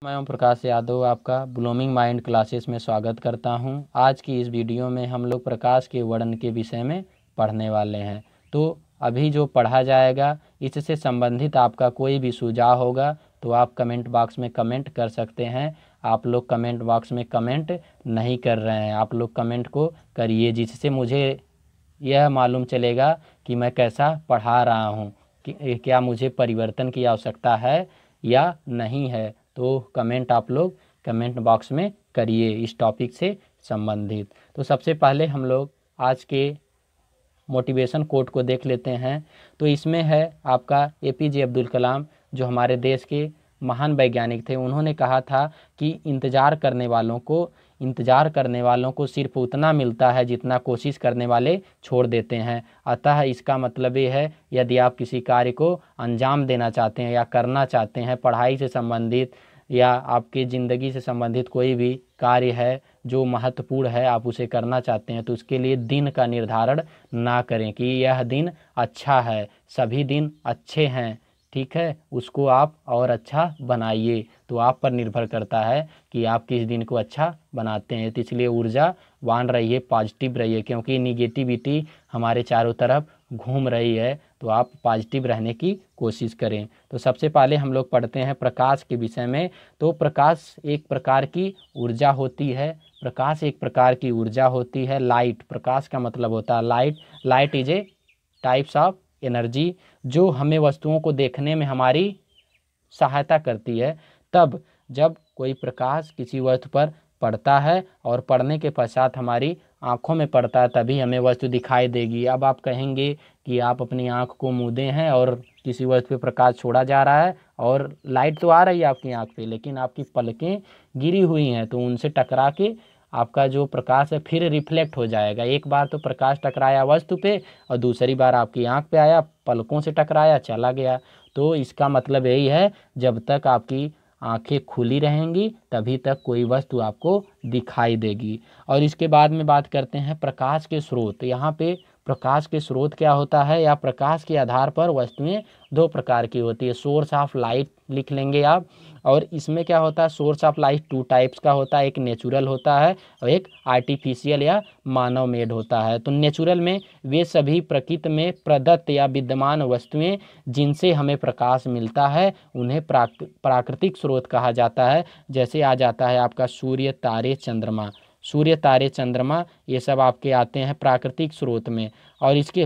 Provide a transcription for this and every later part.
मैं ओम प्रकाश यादव आपका blooming mind classes में स्वागत करता हूं। आज की इस वीडियो में हम लोग प्रकाश के वर्णन के विषय में पढ़ने वाले हैं। तो अभी जो पढ़ा जाएगा इससे संबंधित आपका कोई भी सुझाव होगा तो आप कमेंट बॉक्स में कमेंट कर सकते हैं। आप लोग कमेंट बॉक्स में कमेंट नहीं कर रहे हैं, आप लोग कमेंट को करिए, जिससे मुझे यह मालूम चलेगा कि मैं कैसा पढ़ा रहा हूँ, कि क्या मुझे परिवर्तन की आवश्यकता है या नहीं है। तो कमेंट आप लोग कमेंट बॉक्स में करिए इस टॉपिक से संबंधित। तो सबसे पहले हम लोग आज के मोटिवेशन कोट को देख लेते हैं। तो इसमें है आपका एपीजे अब्दुल कलाम, जो हमारे देश के महान वैज्ञानिक थे। उन्होंने कहा था कि इंतज़ार करने वालों को सिर्फ उतना मिलता है जितना कोशिश करने वाले छोड़ देते हैं। अतः इसका मतलब ये है, यदि आप किसी कार्य को अंजाम देना चाहते हैं या करना चाहते हैं, पढ़ाई से संबंधित या आपकी ज़िंदगी से संबंधित कोई भी कार्य है जो महत्वपूर्ण है, आप उसे करना चाहते हैं, तो उसके लिए दिन का निर्धारण ना करें कि यह दिन अच्छा है, सभी दिन अच्छे हैं, ठीक है, उसको आप और अच्छा बनाइए। तो आप पर निर्भर करता है कि आप किस दिन को अच्छा बनाते हैं। तो इसलिए ऊर्जावान रहिए, पॉजिटिव रहिए, क्योंकि निगेटिविटी हमारे चारों तरफ घूम रही है। तो आप पॉजिटिव रहने की कोशिश करें। तो सबसे पहले हम लोग पढ़ते हैं प्रकाश के विषय में। तो प्रकाश एक प्रकार की ऊर्जा होती है। प्रकाश एक प्रकार की ऊर्जा होती है। लाइट, प्रकाश का मतलब होता है light. Light is a types of energy जो हमें वस्तुओं को देखने में हमारी सहायता करती है। तब जब कोई प्रकाश किसी वस्तु पर पड़ता है और पड़ने के पश्चात हमारी आँखों में पड़ता है, तभी हमें वस्तु दिखाई देगी। अब आप कहेंगे कि आप अपनी आँख को मूंदे हैं और किसी वस्तु पे प्रकाश छोड़ा जा रहा है और लाइट तो आ रही है आपकी आँख पे, लेकिन आपकी पलकें गिरी हुई हैं, तो उनसे टकरा के आपका जो प्रकाश है फिर रिफ्लेक्ट हो जाएगा। एक बार तो प्रकाश टकराया वस्तु पे और दूसरी बार आपकी आँख पे आया, पलकों से टकराया, चला गया। तो इसका मतलब यही है, जब तक आपकी आंखें खुली रहेंगी तभी तक कोई वस्तु आपको दिखाई देगी। और इसके बाद में बात करते हैं प्रकाश के स्रोत। यहाँ पे प्रकाश के स्रोत क्या होता है, या प्रकाश के आधार पर वस्तुएं दो प्रकार की होती है। सोर्स ऑफ लाइट लिख लेंगे आप। और इसमें क्या होता है, source of light two types का होता है, एक नेचुरल होता है और एक आर्टिफिशियल या मानव मेड होता है। तो नेचुरल में वे सभी प्रकृति में प्रदत्त या विद्यमान वस्तुएं जिनसे हमें प्रकाश मिलता है उन्हें प्राकृतिक स्रोत कहा जाता है। जैसे आ जाता है आपका सूर्य, तारे, चंद्रमा। सूर्य, तारे, चंद्रमा ये सब आपके आते हैं प्राकृतिक स्रोत में। और इसके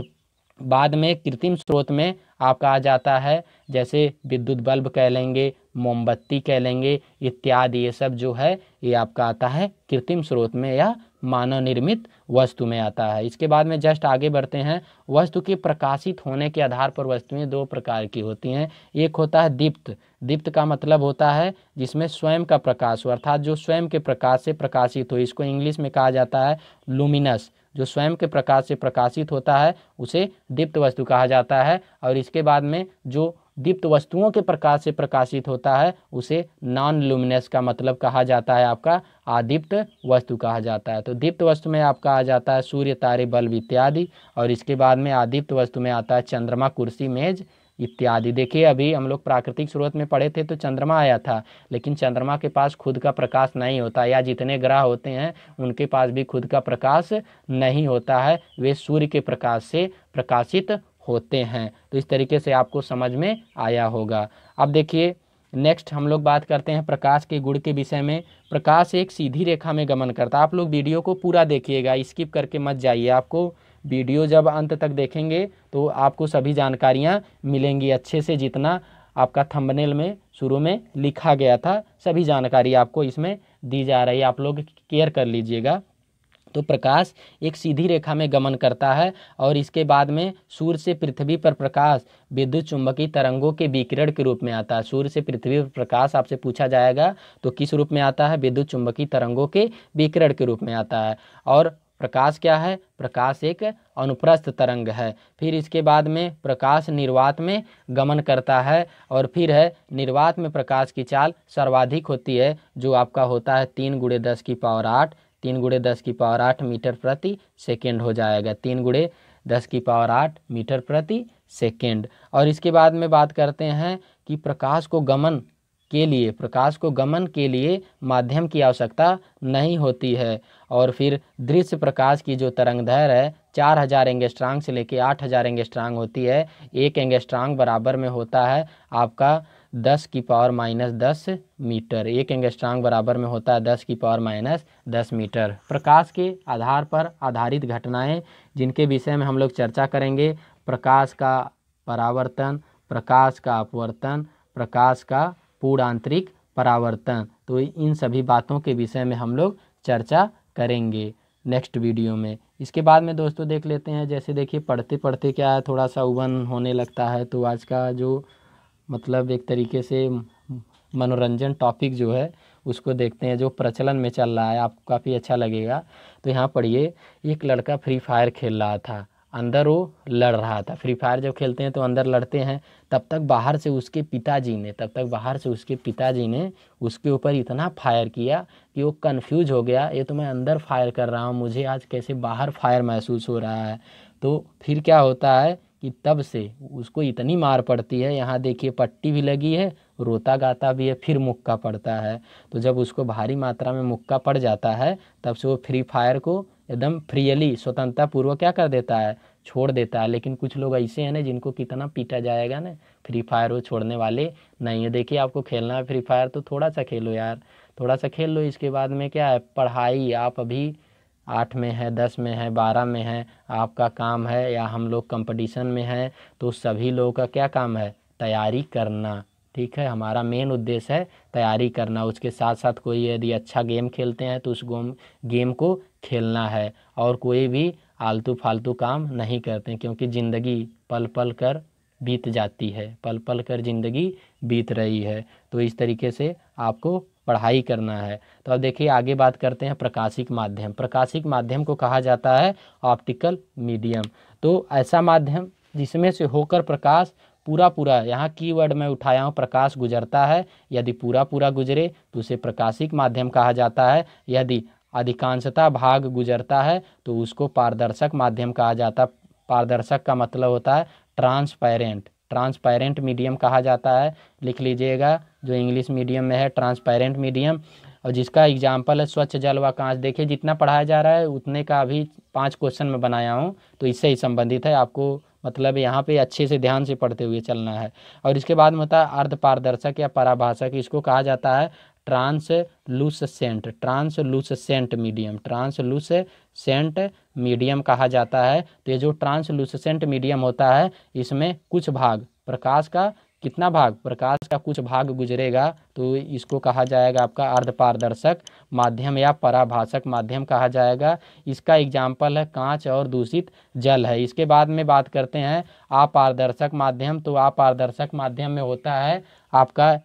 बाद में कृत्रिम स्रोत में आपका आ जाता है, जैसे विद्युत बल्ब कह लेंगे, मोमबत्ती कह लेंगे इत्यादि। ये सब जो है ये आपका आता है कृत्रिम स्रोत में या मानव निर्मित वस्तु में आता है। इसके बाद में जस्ट आगे बढ़ते हैं। वस्तु के प्रकाशित होने के आधार पर वस्तुएं दो प्रकार की होती हैं। एक होता है दीप्त। दीप्त का मतलब होता है जिसमें स्वयं का प्रकाश हो, अर्थात जो स्वयं के प्रकाश से प्रकाशित हो। इसको इंग्लिश में कहा जाता है लुमिनस। जो स्वयं के प्रकाश से प्रकाशित होता है उसे दीप्त वस्तु कहा जाता है। और इसके बाद में जो दीप्त वस्तुओं के प्रकाश से प्रकाशित होता है उसे नॉन लुमिनस का मतलब कहा जाता है आपका आदीप्त वस्तु कहा जाता है। तो दीप्त वस्तु में आपका आ जाता है सूर्य, तारे, बल्ब इत्यादि। और इसके बाद में आदीप्त वस्तु में आता है चंद्रमा, कुर्सी, मेज इत्यादि। देखिए अभी हम लोग प्राकृतिक स्रोत में पढ़े थे तो चंद्रमा आया था, लेकिन चंद्रमा के पास खुद का प्रकाश नहीं होता, या जितने ग्रह होते हैं उनके पास भी खुद का प्रकाश नहीं होता है, वे सूर्य के प्रकाश से प्रकाशित होते हैं। तो इस तरीके से आपको समझ में आया होगा। अब देखिए नेक्स्ट हम लोग बात करते हैं प्रकाश के गुण के विषय में। प्रकाश एक सीधी रेखा में गमन करता है। आप लोग वीडियो को पूरा देखिएगा, स्किप करके मत जाइए। आपको वीडियो जब अंत तक देखेंगे तो आपको सभी जानकारियाँ मिलेंगी अच्छे से, जितना आपका थंबनेल में शुरू में लिखा गया था सभी जानकारी आपको इसमें दी जा रही है। आप लोग केयर कर लीजिएगा। तो प्रकाश एक सीधी रेखा में गमन करता है और इसके बाद में सूर्य से पृथ्वी पर प्रकाश विद्युत चुंबकीय तरंगों के विकिरण के रूप में आता है। सूर्य से पृथ्वी पर प्रकाश आपसे पूछा जाएगा तो किस रूप में आता है, विद्युत चुंबकीय तरंगों के विकिरण के रूप में आता है। और प्रकाश क्या है, प्रकाश एक अनुप्रस्थ तरंग है। फिर इसके बाद में प्रकाश निर्वात में गमन करता है और फिर है निर्वात में प्रकाश की चाल सर्वाधिक होती है, जो आपका होता है 3 × 10⁸ 3 × 10⁸ मीटर प्रति सेकेंड हो जाएगा। 3 × 10⁸ मीटर प्रति सेकेंड। और इसके बाद में बात करते हैं कि प्रकाश को गमन के लिए, प्रकाश को गमन के लिए माध्यम की आवश्यकता नहीं होती है। और फिर दृश्य प्रकाश की जो तरंगदैर्घ्य है 4000 एंगस्ट्रांग से लेके 8000 एंगस्ट्रांग होती है। 1 एंगस्ट्रांग बराबर में होता है आपका 10⁻⁻10 मीटर। 1 एंगस्ट्रांग बराबर में होता है 10⁻⁻10 मीटर। प्रकाश के आधार पर आधारित घटनाएं जिनके विषय में हम लोग चर्चा करेंगे, प्रकाश का परावर्तन, प्रकाश का अपवर्तन, प्रकाश का पूर्ण आंतरिक परावर्तन। तो इन सभी बातों के विषय में हम लोग चर्चा करेंगे नेक्स्ट वीडियो में। इसके बाद में दोस्तों देख लेते हैं, जैसे देखिए पढ़ते पढ़ते क्या है थोड़ा सा उबन होने लगता है, तो आज का जो मतलब एक तरीके से मनोरंजन टॉपिक जो है उसको देखते हैं जो प्रचलन में चल रहा है, आपको काफ़ी अच्छा लगेगा। तो यहाँ पढ़िए, एक लड़का फ्री फायर खेल रहा था, अंदर वो लड़ रहा था। फ्री फायर जब खेलते हैं तो अंदर लड़ते हैं, तब तक बाहर से उसके पिताजी ने उसके ऊपर इतना फायर किया कि वो कंफ्यूज हो गया, ये तो मैं अंदर फायर कर रहा हूँ, मुझे आज कैसे बाहर फायर महसूस हो रहा है। तो फिर क्या होता है कि तब से उसको इतनी मार पड़ती है, यहाँ देखिए पट्टी भी लगी है, रोता गाता भी है, फिर मुक्का पड़ता है। तो जब उसको भारी मात्रा में मुक्का पड़ जाता है तब से वो फ्री फायर को एकदम फ्रीली स्वतंत्रता पूर्वक क्या कर देता है, छोड़ देता है। लेकिन कुछ लोग ऐसे हैं ना जिनको कितना पीटा जाएगा ना, फ्री फायर वो छोड़ने वाले नहीं है। देखिए आपको खेलना है फ्री फायर तो थोड़ा सा खेलो यार, थोड़ा सा खेल लो। इसके बाद में क्या है, पढ़ाई, आप अभी 8 में है, 10 में है, 12 में है, आपका काम है, या हम लोग कंपटीशन में हैं, तो सभी लोगों का क्या काम है, तैयारी करना। ठीक है, हमारा मेन उद्देश्य है तैयारी करना। उसके साथ साथ कोई यदि अच्छा गेम खेलते हैं तो उस गेम को खेलना है, और कोई भी आलतू फालतू काम नहीं करते, क्योंकि ज़िंदगी पल पल कर बीत जाती है, पल पल कर ज़िंदगी बीत रही है। तो इस तरीके से आपको पढ़ाई करना है। तो अब देखिए आगे बात करते हैं प्रकाशिक माध्यम। प्रकाशिक माध्यम को कहा जाता है ऑप्टिकल मीडियम। तो ऐसा माध्यम जिसमें से होकर प्रकाश पूरा यहाँ कीवर्ड मैं उठाया हूँ, प्रकाश गुजरता है। यदि पूरा गुजरे तो उसे प्रकाशिक माध्यम कहा जाता है। यदि अधिकांशतः भाग गुजरता है तो उसको पारदर्शक माध्यम कहा जाता है। पारदर्शक का मतलब होता है ट्रांसपेरेंट मीडियम कहा जाता है। लिख लीजिएगा, जो इंग्लिश मीडियम में है ट्रांसपेरेंट मीडियम। और जिसका एग्जाम्पल है स्वच्छ जल व कांच। देखिए जितना पढ़ाया जा रहा है उतने का अभी 5 क्वेश्चन में बनाया हूँ, तो इससे ही संबंधित है। आपको मतलब यहाँ पे अच्छे से ध्यान से पढ़ते हुए चलना है। और इसके बाद में होता है अर्ध पारदर्शक या पराभाषक, इसको कहा जाता है ट्रांसलूसेंट मीडियम कहा जाता है। तो ये जो ट्रांसलूसेंट मीडियम होता है इसमें कुछ भाग प्रकाश का, कितना भाग, प्रकाश का कुछ भाग गुजरेगा, तो इसको कहा जाएगा आपका अर्धपारदर्शक माध्यम या पराभाषक माध्यम कहा जाएगा। इसका एग्जाम्पल है कांच और दूषित जल है। इसके बाद में बात करते हैं अपारदर्शक माध्यम। तो अपारदर्शक माध्यम में होता है आपका,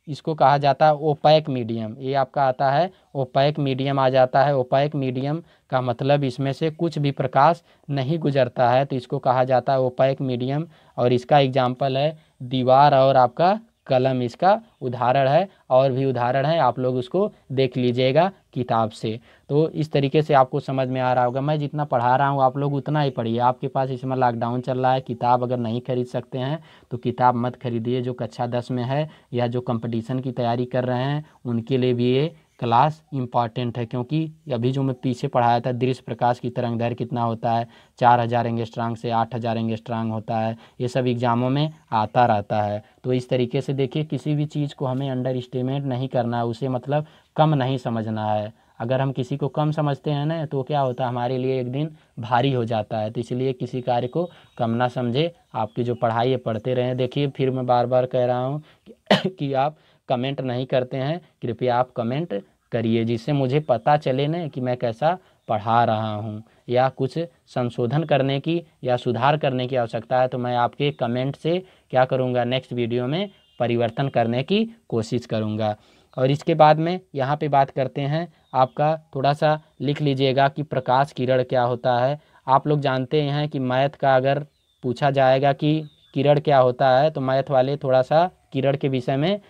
इसको कहा जाता है ओपैक मीडियम। ये आपका आता है ओपैक मीडियम आ जाता है। ओपैक मीडियम का मतलब इसमें से कुछ भी प्रकाश नहीं गुजरता है, तो इसको कहा जाता है ओपैक मीडियम। और इसका एग्जाम्पल है दीवार और आपका कलम, इसका उदाहरण है। और भी उदाहरण है, आप लोग उसको देख लीजिएगा किताब से। तो इस तरीके से आपको समझ में आ रहा होगा। मैं जितना पढ़ा रहा हूँ आप लोग उतना ही पढ़िए। आपके पास इस समय लॉकडाउन चल रहा है, किताब अगर नहीं खरीद सकते हैं तो किताब मत खरीदिए। जो कक्षा 10 में है या जो कंपटीशन की तैयारी कर रहे हैं उनके लिए भी ये क्लास इम्पॉर्टेंट है, क्योंकि अभी जो मैं पीछे पढ़ाया था दृश्य प्रकाश की तरंगदैर्घ्य कितना होता है, 4000 एंगस्ट्रांग से 8000 एंगस्ट्रांग होता है। ये सब एग्जामों में आता रहता है। तो इस तरीके से देखिए किसी भी चीज़ को हमें अंडर एस्टिमेट नहीं करना है, उसे मतलब कम नहीं समझना है। अगर हम किसी को कम समझते हैं ना तो क्या होता है, हमारे लिए एक दिन भारी हो जाता है। तो इसलिए किसी कार्य को कम ना समझे, आपकी जो पढ़ाई है पढ़ते रहें। देखिए फिर मैं बार बार कह रहा हूँ कि आप कमेंट नहीं करते हैं, कृपया आप कमेंट करिए, जिससे मुझे पता चले ना कि मैं कैसा पढ़ा रहा हूँ, या कुछ संशोधन करने की या सुधार करने की आवश्यकता है तो मैं आपके कमेंट से क्या करूँगा, नेक्स्ट वीडियो में परिवर्तन करने की कोशिश करूँगा। और इसके बाद में यहाँ पे बात करते हैं, आपका थोड़ा सा लिख लीजिएगा कि प्रकाश किरण क्या होता है। आप लोग जानते हैं कि मैथ का अगर पूछा जाएगा कि किरण क्या होता है तो मैथ वाले थोड़ा सा किरण के विषय में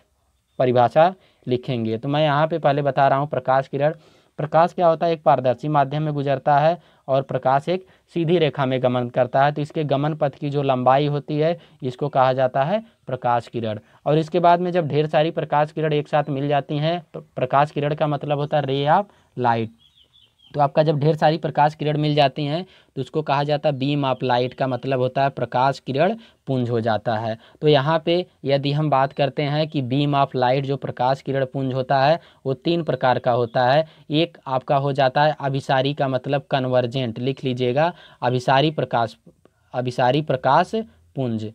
परिभाषा लिखेंगे। तो मैं यहाँ पे पहले बता रहा हूँ प्रकाश किरण। प्रकाश क्या होता है, एक पारदर्शी माध्यम में गुजरता है और प्रकाश एक सीधी रेखा में गमन करता है, तो इसके गमन पथ की जो लंबाई होती है इसको कहा जाता है प्रकाश किरण। और इसके बाद में जब ढेर सारी प्रकाश किरण एक साथ मिल जाती हैं, प्रकाश किरण का मतलब होता है रे ऑफ लाइट। तो आपका जब ढेर सारी प्रकाश किरण मिल जाती हैं तो उसको कहा जाता है बीम ऑफ लाइट, का मतलब होता है प्रकाश किरण पुंज हो जाता है। तो यहाँ पे यदि हम बात करते हैं कि बीम ऑफ लाइट जो प्रकाश किरण पुंज होता है वो 3 प्रकार का होता है। एक आपका हो जाता है अभिसारी, का मतलब कन्वर्जेंट, लिख लीजिएगा अभिसारी प्रकाश पुंज,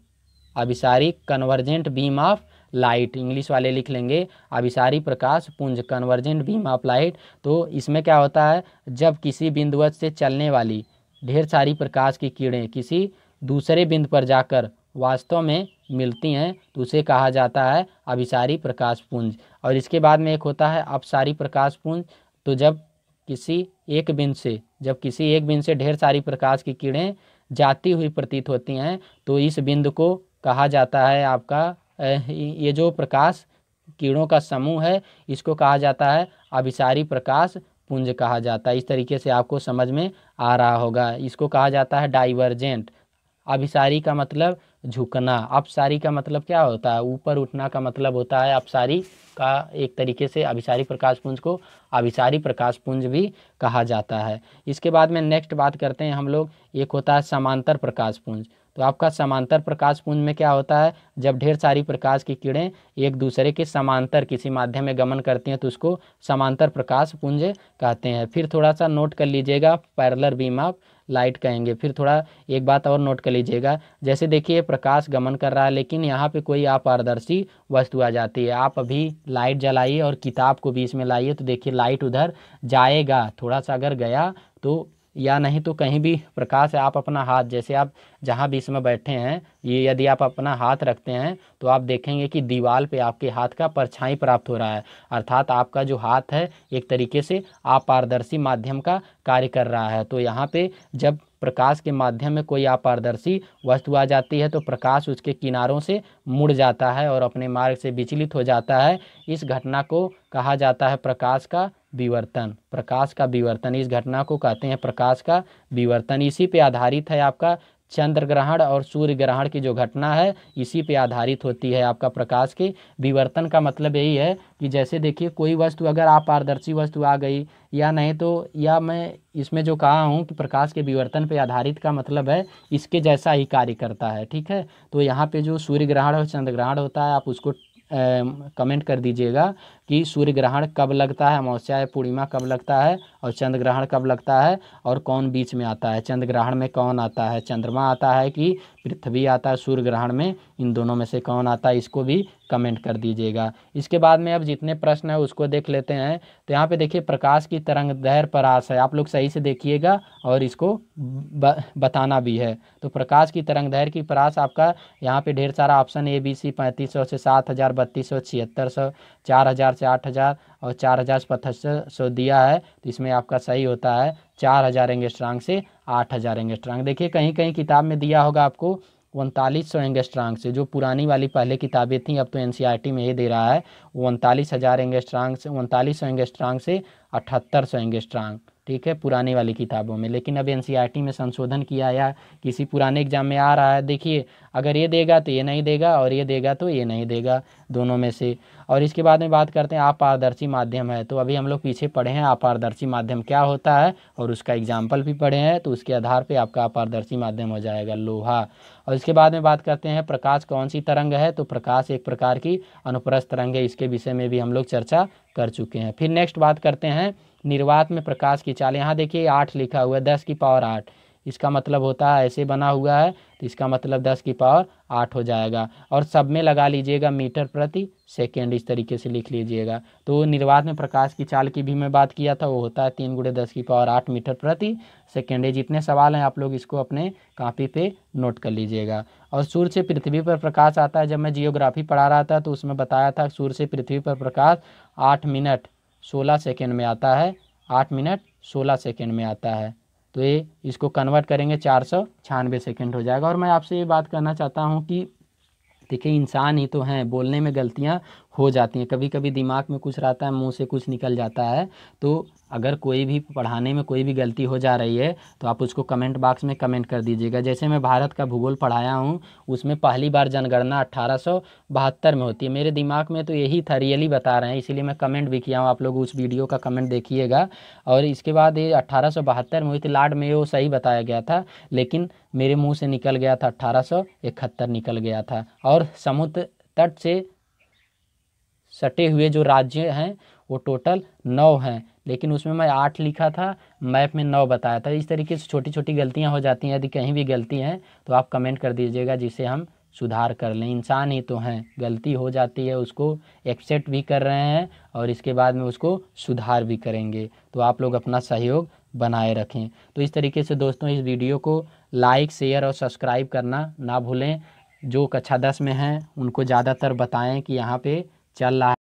अभिसारी convergent beam of light, English वाले लिख लेंगे अभिसारी प्रकाश पुंज, कन्वर्जेंट बीम ऑफ लाइट। तो इसमें क्या होता है, जब किसी बिंदुवत से चलने वाली ढेर सारी प्रकाश की किरणें किसी दूसरे बिंदु पर जाकर वास्तव में मिलती हैं तो उसे कहा जाता है अभिसारी प्रकाश पुंज। और इसके बाद में एक होता है अपसारी प्रकाश पुंज। तो जब किसी एक बिंदु से ढेर सारी प्रकाश की किरणें जाती हुई प्रतीत होती हैं तो इस बिंदु को कहा जाता है आपका ये जो प्रकाश किरणों का समूह है इसको कहा जाता है अभिसारी प्रकाश पुंज कहा जाता है। इस तरीके से आपको समझ में आ रहा होगा। इसको कहा जाता है डाइवर्जेंट। अभिसारी का मतलब झुकना, अपसारी का मतलब क्या होता है, ऊपर उठना का मतलब होता है। अपसारी का एक तरीके से अभिसारी प्रकाश पुंज को अभिसारी प्रकाश पुंज भी कहा जाता है। इसके बाद में नेक्स्ट बात करते हैं हम लोग, एक होता है समांतर प्रकाश पुंज। तो आपका समांतर प्रकाश पुंज में क्या होता है, जब ढेर सारी प्रकाश की किरणें एक दूसरे के समांतर किसी माध्यम में गमन करती हैं तो उसको समांतर प्रकाश पुंज कहते हैं। फिर थोड़ा सा नोट कर लीजिएगा, पैरेलल बीम ऑफ लाइट कहेंगे। फिर थोड़ा एक बात और नोट कर लीजिएगा, जैसे देखिए प्रकाश गमन कर रहा है लेकिन यहाँ पे कोई अपारदर्शी वस्तु आ जाती है। आप अभी लाइट जलाइए और किताब को बीच में लाइए तो देखिए लाइट उधर जाएगा, थोड़ा सा अगर गया तो, या नहीं तो कहीं भी प्रकाश है, आप अपना हाथ, जैसे आप जहाँ भी इसमें बैठे हैं ये यदि आप अपना हाथ रखते हैं तो आप देखेंगे कि दीवार पे आपके हाथ का परछाई प्राप्त हो रहा है, अर्थात आपका जो हाथ है एक तरीके से अपारदर्शी माध्यम का कार्य कर रहा है। तो यहाँ पे जब प्रकाश के माध्यम में कोई अपारदर्शी वस्तु आ जाती है तो प्रकाश उसके किनारों से मुड़ जाता है और अपने मार्ग से विचलित हो जाता है। इस घटना को कहा जाता है प्रकाश का विवर्तन। प्रकाश का विवर्तन, इस घटना को कहते हैं प्रकाश का विवर्तन। इसी पे आधारित है आपका चंद्र ग्रहण और सूर्य ग्रहण की जो घटना है इसी पे आधारित होती है आपका प्रकाश के विवर्तन। का मतलब यही है कि जैसे देखिए कोई वस्तु अगर अपारदर्शी वस्तु आ गई या नहीं तो, या मैं इसमें जो कहा हूँ कि प्रकाश के विवर्तन पे आधारित का मतलब है इसके जैसा ही कार्य करता है, ठीक है। तो यहाँ पे जो सूर्य ग्रहण और चंद्र ग्रहण होता है आप उसको कमेंट कर दीजिएगा कि सूर्य ग्रहण कब लगता है, अमावस्या या पूर्णिमा कब लगता है, और चंद्र ग्रहण कब लगता है और कौन बीच में आता है। चंद्र ग्रहण में कौन आता है, चंद्रमा आता है कि पृथ्वी आता है। सूर्य ग्रहण में इन दोनों में से कौन आता है, इसको भी कमेंट कर दीजिएगा। इसके बाद में अब जितने प्रश्न है उसको देख लेते हैं। तो यहाँ पे देखिए प्रकाश की तरंगदैर्घ्य परास है, आप लोग सही से देखिएगा और इसको बताना भी है। तो प्रकाश की तरंगदैर्घ्य की परास आपका यहाँ पे ढेर सारा ऑप्शन ABC 3500 से 7000, 3200, 7600, 4000 से 8000 और 4000 से 7500 दिया है। तो इसमें आपका सही होता है 4000 एंगस्ट्रांग से 8000 एंगस्ट्रांग। देखिए कहीं कहीं किताब में दिया होगा आपको 3900 एंगस्ट्रांग से, जो पुरानी वाली पहले किताबें थी अब तो NCERT में ये दे रहा है 39,000 एंगस्ट्रांग से, 3900 एंगस्ट्रांग से 7800 एंगस्ट्रांग, ठीक है, पुरानी वाली किताबों में। लेकिन अब NCERT में संशोधन किया या किसी पुराने एग्जाम में आ रहा है, देखिए अगर ये देगा तो ये नहीं देगा और ये देगा तो ये नहीं देगा, दोनों में से। और इसके बाद में बात करते हैं अपारदर्शी माध्यम है। तो अभी हम लोग पीछे पढ़े हैं अपारदर्शी माध्यम क्या होता है और उसका एग्जाम्पल भी पढ़े हैं, तो उसके आधार पर आपका अपारदर्शी माध्यम हो जाएगा लोहा। और इसके बाद में बात करते हैं प्रकाश कौन सी तरंग है। तो प्रकाश एक प्रकार की अनुप्रस्थ तरंग है, इसके विषय में भी हम लोग चर्चा कर चुके हैं। फिर नेक्स्ट बात करते हैं निर्वात में प्रकाश की चाल। यहाँ देखिए 8 लिखा हुआ है, 10 की पावर 8, इसका मतलब होता है ऐसे बना हुआ है तो इसका मतलब 10 की पावर 8 हो जाएगा। और सब में लगा लीजिएगा मीटर प्रति सेकेंड, इस तरीके से लिख लीजिएगा। तो निर्वात में प्रकाश की चाल की भी मैं बात किया था, वो होता है 3 × 10 की पावर 8 मीटर प्रति सेकेंड। ये जितने सवाल हैं आप लोग इसको अपने कॉपी पे नोट कर लीजिएगा। और सूर्य से पृथ्वी पर प्रकाश आता है, जब मैं जियोग्राफी पढ़ा रहा था तो उसमें बताया था सूर्य से पृथ्वी पर प्रकाश 8 मिनट 16 सेकेंड में आता है, 8 मिनट 16 सेकेंड में आता है। तो ये इसको कन्वर्ट करेंगे 496 सेकेंड हो जाएगा। और मैं आपसे ये बात करना चाहता हूँ कि देखिए इंसान ही तो हैं, बोलने में गलतियाँ हो जाती हैं। कभी कभी दिमाग में कुछ रहता है, मुंह से कुछ निकल जाता है। तो अगर कोई भी पढ़ाने में कोई भी गलती हो जा रही है तो आप उसको कमेंट बॉक्स में कमेंट कर दीजिएगा। जैसे मैं भारत का भूगोल पढ़ाया हूँ, उसमें पहली बार जनगणना 1872 में होती है। मेरे दिमाग में तो यही था, रियली बता रहे हैं, इसीलिए मैं कमेंट भी किया हूँ। आप लोग उस वीडियो का कमेंट देखिएगा। और इसके बाद ये 1872 में हुई थी, लॉर्ड मेयो सही बताया गया था, लेकिन मेरे मुंह से निकल गया था 1871 निकल गया था। और समुद्र तट से सटे हुए जो राज्य हैं वो टोटल 9 हैं, लेकिन उसमें मैं 8 लिखा था, मैप में 9 बताया था। इस तरीके से छोटी छोटी गलतियां हो जाती हैं। यदि कहीं भी गलती है तो आप कमेंट कर दीजिएगा, जिसे हम सुधार कर लें। इंसान ही तो हैं, गलती हो जाती है, उसको एक्सेप्ट भी कर रहे हैं और इसके बाद में उसको सुधार भी करेंगे। तो आप लोग अपना सहयोग बनाए रखें। तो इस तरीके से दोस्तों इस वीडियो को लाइक, शेयर और सब्सक्राइब करना ना भूलें। जो कक्षा 10 में हैं उनको ज़्यादातर बताएं कि यहाँ पे चल रहा है।